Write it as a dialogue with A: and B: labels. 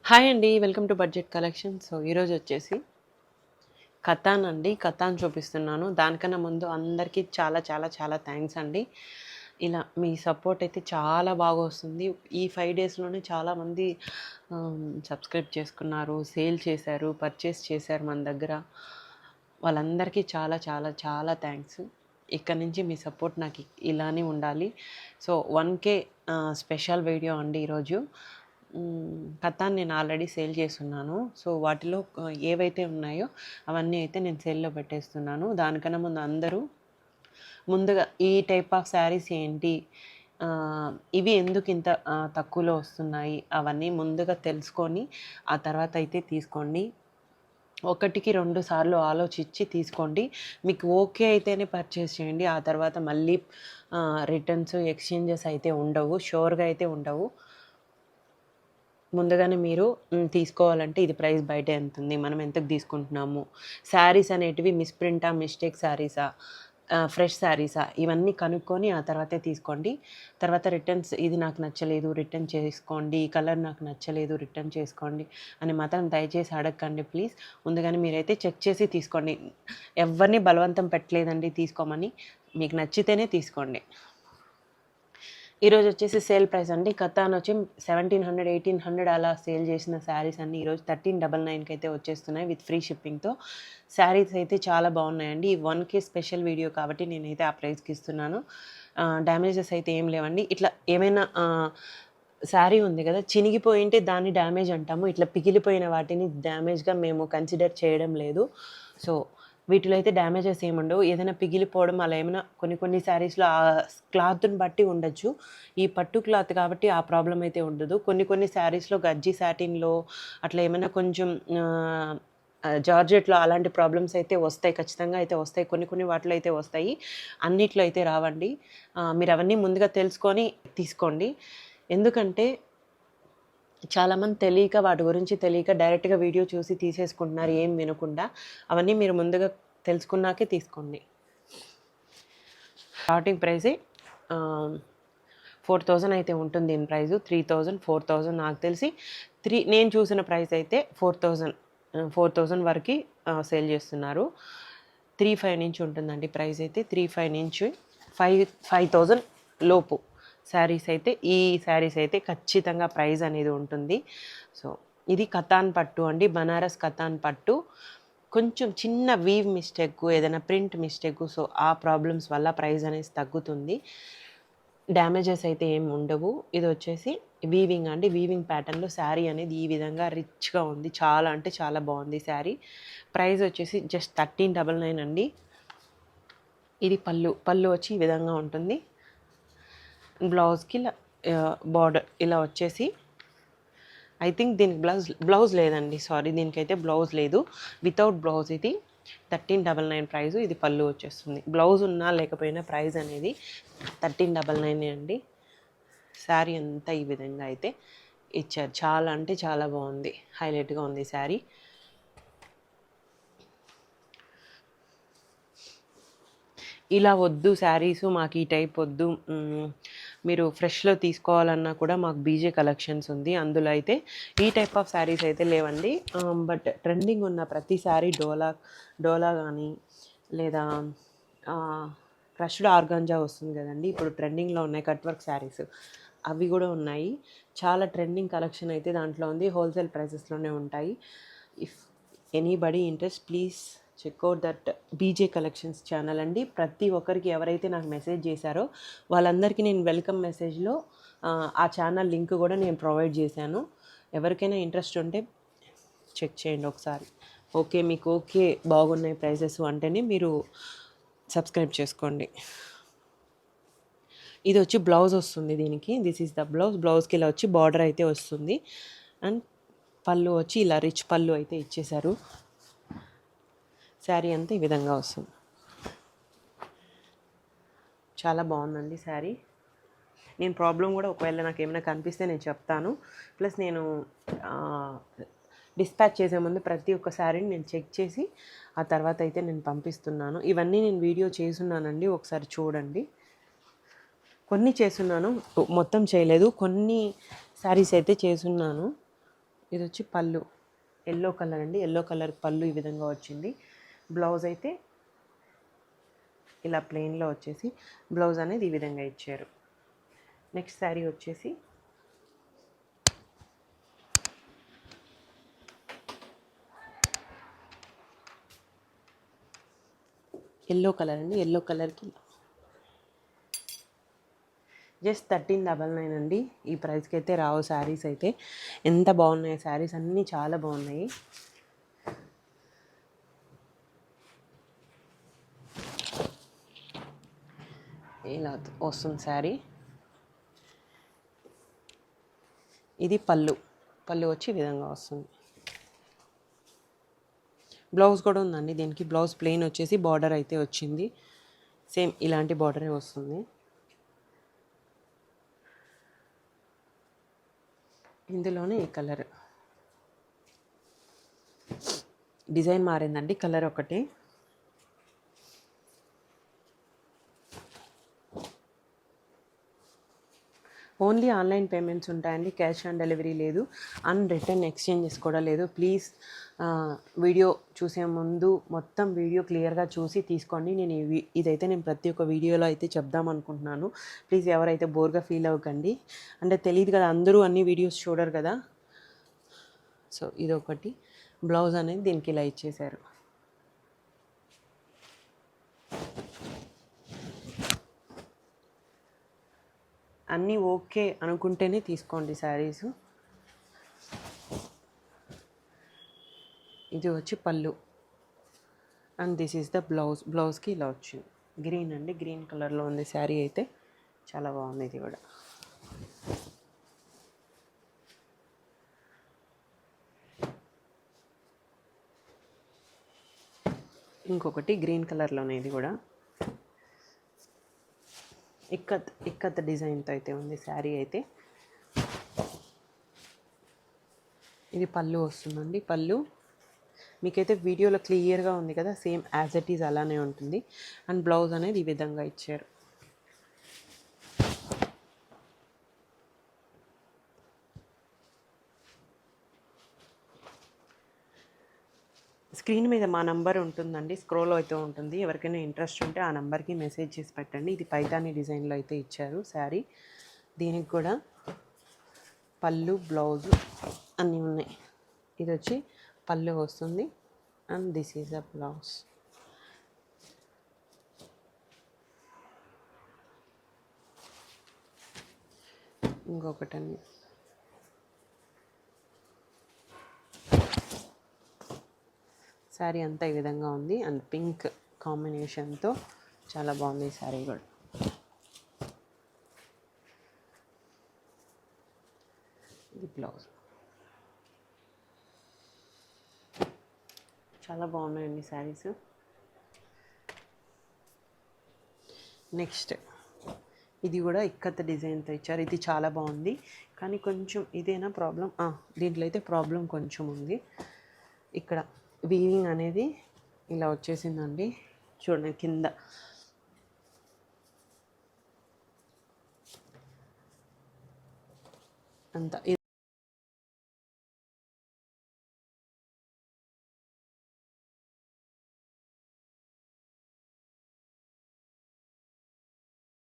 A: Hi అండి. Welcome to budget collection. So, ఈరోజు వచ్చేసి కథాన్ అండి. కథాన్ చూపిస్తున్నాను. దానికన్నా ముందు అందరికీ చాలా చాలా చాలా థ్యాంక్స్ అండి. ఇలా మీ సపోర్ట్ అయితే చాలా బాగా వస్తుంది. ఈ 5 డేస్‌లోనే చాలామంది సబ్స్క్రైబ్ చేసుకున్నారు, సేల్ చేశారు, పర్చేస్ చేశారు మన దగ్గర. వాళ్ళందరికీ చాలా చాలా చాలా థ్యాంక్స్. ఇక్కడి నుంచి మీ సపోర్ట్ నాకు ఇలానే ఉండాలి. సో, 1K స్పెషల్ వీడియో అండి ఈరోజు. కథాన్ని నేను ఆల్రెడీ సేల్ చేసున్నాను. సో, వాటిలో ఏవైతే ఉన్నాయో అవన్నీ అయితే నేను సేల్‌లో పెట్టేస్తున్నాను. దానికన్నా ముందు అందరూ ముందుగా ఈ టైప్ ఆఫ్ శారీస్ ఏంటి? ఇవి ఎందుకింత తక్కువలో వస్తున్నాయి? అవన్నీ ముందుగా తెలుసుకొని, ఆ తర్వాత అయితే తీసుకోండి. ఒకటికి 2 సార్లు ఆలోచించి తీసుకోండి. మీకు ఓకే అయితేనే పర్చేస్ చేయండి. ఆ తర్వాత మళ్ళీ రిటర్న్స్, ఎక్స్‌చేంజెస్ అయితే ఉండవు. షూర్‌గా అయితే ఉండవు. ముందుగానే మీరు తీసుకోవాలంటే ఇది ప్రైస్ బయట ఎంతుంది? మనం ఎంతకు తీసుకుంటున్నాము? శారీస్ అనేటివి మిస్‌ప్రింటా? మిస్టేక్ శారీసా? ఫ్రెష్ శారీసా? ఇవన్నీ కనుక్కొని ఆ తర్వాతే తీసుకోండి. తర్వాత రిటర్న్స్ ఇది నాకు నచ్చలేదు రిటర్న్ చేసుకోండి. ఈ కలర్ నాకు నచ్చలేదు రిటర్న్ చేసుకోండి అని మాత్రం దయచేసి అడగకండి ప్లీజ్. ముందుగానే మీరైతే చెక్ చేసి తీసుకోండి. ఎవ్వరిని బలవంతం పెట్టలేదండి తీసుకోమని. మీకు నచ్చితేనే తీసుకోండి. ఈరోజు వచ్చేసి సేల్ ప్రైస్ అండి. కథాన్ వచ్చి 1700, 1800 అలా సేల్ చేసిన శారీస్ అన్నీ ఈరోజు 1399కి అయితే వచ్చేస్తున్నాయి విత్ ఫ్రీ షిప్పింగ్తో. శారీస్ అయితే చాలా బాగున్నాయండి. ఈ 1K స్పెషల్ వీడియో కాబట్టి నేనైతే ఆ ప్రైస్కి ఇస్తున్నాను. డ్యామేజెస్ అయితే ఏం లేవండి. ఇట్లా ఏమైనా శారీ ఉంది కదా, చినిగిపోయింటే దాన్ని డ్యామేజ్ అంటాము. ఇట్లా పిగిలిపోయిన వాటిని డ్యామేజ్గా మేము కన్సిడర్ చేయడం లేదు. సో, వీటిలో అయితే డ్యామేజెస్ ఏముండవు. ఏదైనా పిగిలిపోవడం అలా ఏమైనా కొన్ని శారీస్‌లో క్లాత్‌ని బట్టి ఉండొచ్చు. ఈ పట్టు క్లాత్ కాబట్టి ఆ ప్రాబ్లమ్ అయితే ఉండదు. కొన్ని శారీస్‌లో గజ్జి సాటిన్‌లో అట్లా ఏమైనా కొంచెం జార్జెట్‌లో అలాంటి ప్రాబ్లమ్స్ అయితే వస్తాయి. ఖచ్చితంగా అయితే వస్తాయి. కొన్ని వాటిలో అయితే వస్తాయి. అన్నిట్లో అయితే రావండి. మీరు అవన్నీ ముందుగా తెలుసుకొని తీసుకోండి. ఎందుకంటే చాలామంది తెలియక వాటి గురించి తెలియక డైరెక్ట్‌గా వీడియో చూసి తీసేసుకుంటున్నారు ఏం వినకుండా. అవన్నీ మీరు ముందుగా తెలుసుకున్నాకే తీసుకోండి. స్టార్టింగ్ ప్రైజే 4000 అయితే ఉంటుంది దీని ప్రైజు. 3000, 4000 నాకు తెలిసి నేను చూసిన ప్రైస్ అయితే 4000 వరకి సేల్ చేస్తున్నారు. 35 నుంచి ఉంటుందండి ప్రైస్ అయితే. 35 నుంచి 5000 లోపు శారీస్ అయితే ఖచ్చితంగా ప్రైస్ అనేది ఉంటుంది. సో, ఇది కతాన్ పట్టు అండి. బనారస్ కతాన్ పట్టు. కొంచెం చిన్న వీవ్ మిస్టేక్, ఏదైనా ప్రింట్ మిస్టేక్, సో ఆ ప్రాబ్లమ్స్ వల్ల ప్రైస్ అనేది తగ్గుతుంది. డ్యామేజెస్ అయితే ఏమి ఉండవు. ఇది వచ్చేసి వీవింగ్ అండి. వీవింగ్ ప్యాటర్న్‌లో శారీ అనేది ఈ విధంగా రిచ్‌గా ఉంది. చాలా అంటే చాలా బాగుంది శారీ. ప్రైస్ వచ్చేసి జస్ట్ 1399 అండి. ఇది పళ్ళు వచ్చి ఈ విధంగా ఉంటుంది. బ్లౌజ్‌కి ఇలా బార్డర్ ఇలా వచ్చేసి ఐ థింక్ దీనికి బ్లౌజ్ లేదండి. సారీ, దీనికైతే బ్లౌజ్ లేదు. వితౌట్ బ్లౌజ్ ఇది 1399 ప్రైజు. ఇది పళ్ళు వచ్చేస్తుంది. బ్లౌజ్ ఉన్నా లేకపోయినా ప్రైస్ అనేది 1399 అండి. శారీ అంతా ఈ విధంగా అయితే ఇచ్చారు. చాలా అంటే చాలా బాగుంది. హైలైట్గా ఉంది శారీ. ఇలా వద్దు శారీసు మాకు ఈ టైప్ వద్దు, మీరు ఫ్రెష్‌లో తీసుకోవాలన్నా కూడా మాకు బీజే కలెక్షన్స్ ఉంది. అందులో అయితే ఈ టైప్ ఆఫ్ శారీస్ అయితే లేవండి. బట్ ట్రెండింగ్ ఉన్న ప్రతి శారీ డోలా కానీ లేదా క్రష్డ్ ఆర్గాంజా వస్తుంది కదండీ. ఇప్పుడు ట్రెండింగ్‌లో ఉన్నాయి కట్ వర్క్ శారీస్. అవి కూడా ఉన్నాయి. చాలా ట్రెండింగ్ కలెక్షన్ అయితే దాంట్లో ఉంది. హోల్సేల్ ప్రైసెస్‌లోనే ఉంటాయి. If anybody interest please check out that BJ collections channel అండి. ప్రతి ఒక్కరికి ఎవరైతే నాకు మెసేజ్ చేశారో వాళ్ళందరికీ నేను వెల్కమ్ మెసేజ్లో ఆ ఛానల్ లింక్ కూడా నేను ప్రొవైడ్ చేశాను. ఎవరికైనా ఇంట్రెస్ట్ ఉంటే చెక్ చేయండి ఒకసారి. ఓకే, మీకు ఓకే బాగున్నాయి ప్రైసెస్ అంటేనే మీరు సబ్స్క్రైబ్ చేసుకోండి. ఇది వచ్చి బ్లౌజ్ వస్తుంది దీనికి. దిస్ ఈజ్ ద బ్లౌజ్కి ఇలా వచ్చి బార్డర్ అయితే వస్తుంది. అండ్ పళ్ళు వచ్చి ఇలా రిచ్ పళ్ళు అయితే ఇచ్చేశారు. శారీ అంతా ఈ విధంగా వస్తుంది. చాలా బాగుందండి శారీ. నేను ప్రాబ్లం కూడా ఒకవేళ నాకు ఏమైనా కనిపిస్తే నేను చెప్తాను. ప్లస్ నేను డిస్పాచ్ చేసే ముందు ప్రతి ఒక్క శారీని నేను చెక్ చేసి ఆ తర్వాత అయితే నేను పంపిస్తున్నాను. ఇవన్నీ నేను వీడియో చేసున్నానండి, ఒకసారి చూడండి. కొన్ని చేసున్నాను, మొత్తం చేయలేదు. కొన్ని శారీస్ అయితే చేసున్నాను. ఇది వచ్చి పళ్ళు, ఎల్లో కలర్ అండి. ఎల్లో కలర్ పళ్ళు ఈ విధంగా వచ్చింది. బ్లౌజ్ అయితే ఇలా ప్లెయిన్లో వచ్చేసి బ్లౌజ్ అనేది ఈ విధంగా ఇచ్చారు. నెక్స్ట్ శారీ వచ్చేసి ఎల్లో కలర్ అండి. ఎల్లో కలర్కి జస్ట్ 1399 అండి. ఈ ప్రైస్కి అయితే రావు శారీస్ అయితే. ఎంత బాగున్నాయి శారీస్, అన్నీ చాలా బాగున్నాయి. ఇలా వస్తుంది శారీ. ఇది పళ్ళు వచ్చి ఈ విధంగా వస్తుంది. బ్లౌజ్ కూడా ఉందండి దీనికి. బ్లౌజ్ ప్లెయిన్ వచ్చేసి బార్డర్ అయితే వచ్చింది. సేమ్ ఇలాంటి బార్డరే వస్తుంది. ఇందులోనే ఈ కలర్ డిజైన్ మారిందండి, కలర్ ఒకటి. ఓన్లీ ఆన్లైన్ పేమెంట్స్ ఉంటాయండి, క్యాష్ ఆన్ డెలివరీ లేదు. అండ్ రిటర్న్ ఎక్స్చేంజెస్ కూడా లేదు. ప్లీజ్ వీడియో చూసే ముందు మొత్తం వీడియో క్లియర్గా చూసి తీసుకోండి. ఇదైతే నేను ప్రతి ఒక్క వీడియోలో అయితే చెప్దాం అనుకుంటున్నాను. ప్లీజ్ ఎవరైతే బోర్గా ఫీల్ అవ్వకండి. అంటే తెలియదు కదా, అందరూ అన్ని వీడియోస్ చూడరు కదా. సో ఇదొకటి. బ్లౌజ్ అనేది దీనికి ఇలా ఇచ్చేశారు. అన్నీ ఓకే అనుకుంటేనే తీసుకోండి శారీస్. ఇది వచ్చి పళ్ళు and this is the blouse. బ్లౌజ్కి ఇలా వచ్చింది. గ్రీన్ అండి, గ్రీన్ కలర్లో ఉంది శారీ అయితే. చాలా బాగుంది ఇది కూడా. ఇంకొకటి గ్రీన్ కలర్లోనే, ఇది కూడా ఇక్కత్ డిజైన్తో అయితే ఉంది శారీ అయితే. ఇది పళ్ళు వస్తుందండి. పళ్ళు మీకైతే వీడియోలో క్లియర్గా ఉంది కదా, సేమ్ యాజ్ ఇట్ ఈజ్ అలానే ఉంటుంది. అండ్ బ్లౌజ్ అనేది ఈ విధంగా ఇచ్చారు. స్క్రీన్ మీద మా నంబర్ ఉంటుందండి, స్క్రోల్ అయితే ఉంటుంది. ఎవరికైనా ఇంట్రెస్ట్ ఉంటే ఆ నెంబర్కి మెసేజ్ చేసి పెట్టండి. ఇది పైతానీ డిజైన్లో అయితే ఇచ్చారు శారీ. దీనికి కూడా పళ్ళు, బ్లౌజు అన్నీ ఉన్నాయి. ఇది వచ్చి పళ్ళు వస్తుంది and this is a blouse. ఇంకొకటండి, శారీ అంతా ఈ విధంగా ఉంది అండ్ పింక్ కాంబినేషన్తో చాలా బాగుంది ఈ శారీ కూడా. ఇది బ్లౌజ్. చాలా బాగున్నాయండి శారీస్. నెక్స్ట్ ఇది కూడా ఇక్కత్ డిజైన్తో ఇచ్చారు. ఇది చాలా బాగుంది కానీ కొంచెం ఇదేనా ప్రాబ్లం, దీంట్లో అయితే ప్రాబ్లం కొంచెం ఉంది. ఇక్కడ వీవింగ్ అనేది ఇలా వచ్చేసిందండి. చూడండి కింద అంతా